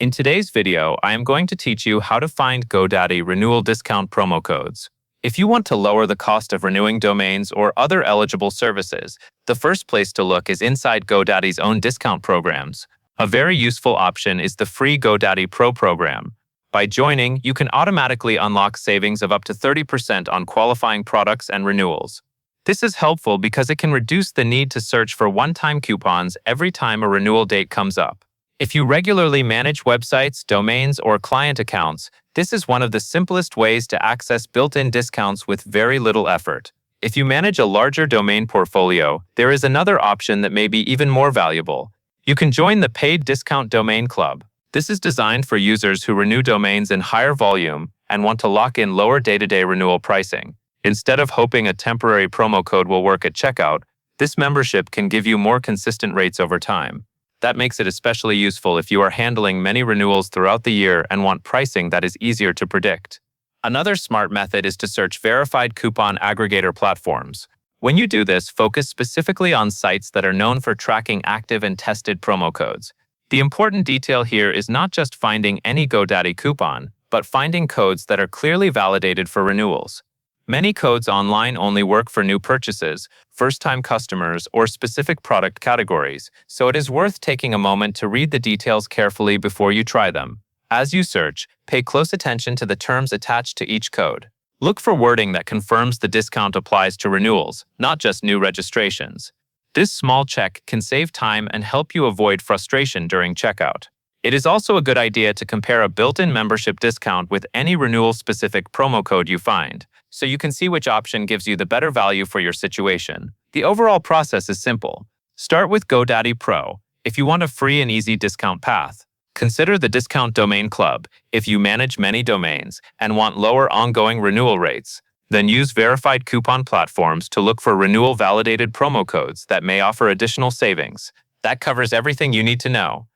In today's video, I am going to teach you how to find Godaddy Renewal discount promo codes. If you want to lower the cost of renewing domains or other eligible services, the first place to look is inside Godaddy's own discount programs. A very useful option is the free Godaddy Pro program. By joining, you can automatically unlock savings of up to 30% on qualifying products and renewals. This is helpful because it can reduce the need to search for one-time coupons every time a renewal date comes up. If you regularly manage websites, domains, or client accounts, this is one of the simplest ways to access built-in discounts with very little effort. If you manage a larger domain portfolio, there is another option that may be even more valuable. You can join the Paid Discount Domain Club. This is designed for users who renew domains in higher volume and want to lock in lower day-to-day renewal pricing. Instead of hoping a temporary promo code will work at checkout, this membership can give you more consistent rates over time. That makes it especially useful if you are handling many renewals throughout the year and want pricing that is easier to predict. Another smart method is to search verified coupon aggregator platforms. When you do this, focus specifically on sites that are known for tracking active and tested promo codes. The important detail here is not just finding any Godaddy coupon, but finding codes that are clearly validated for renewals. Many codes online only work for new purchases, first-time customers, or specific product categories, so it is worth taking a moment to read the details carefully before you try them. As you search, pay close attention to the terms attached to each code. Look for wording that confirms the discount applies to renewals, not just new registrations. This small check can save time and help you avoid frustration during checkout. It is also a good idea to compare a built-in membership discount with any renewal-specific promo code you find, so you can see which option gives you the better value for your situation. The overall process is simple. Start with Godaddy Pro if you want a free and easy discount path. Consider the Discount Domain Club if you manage many domains and want lower ongoing renewal rates. Then use verified coupon platforms to look for renewal-validated promo codes that may offer additional savings. That covers everything you need to know.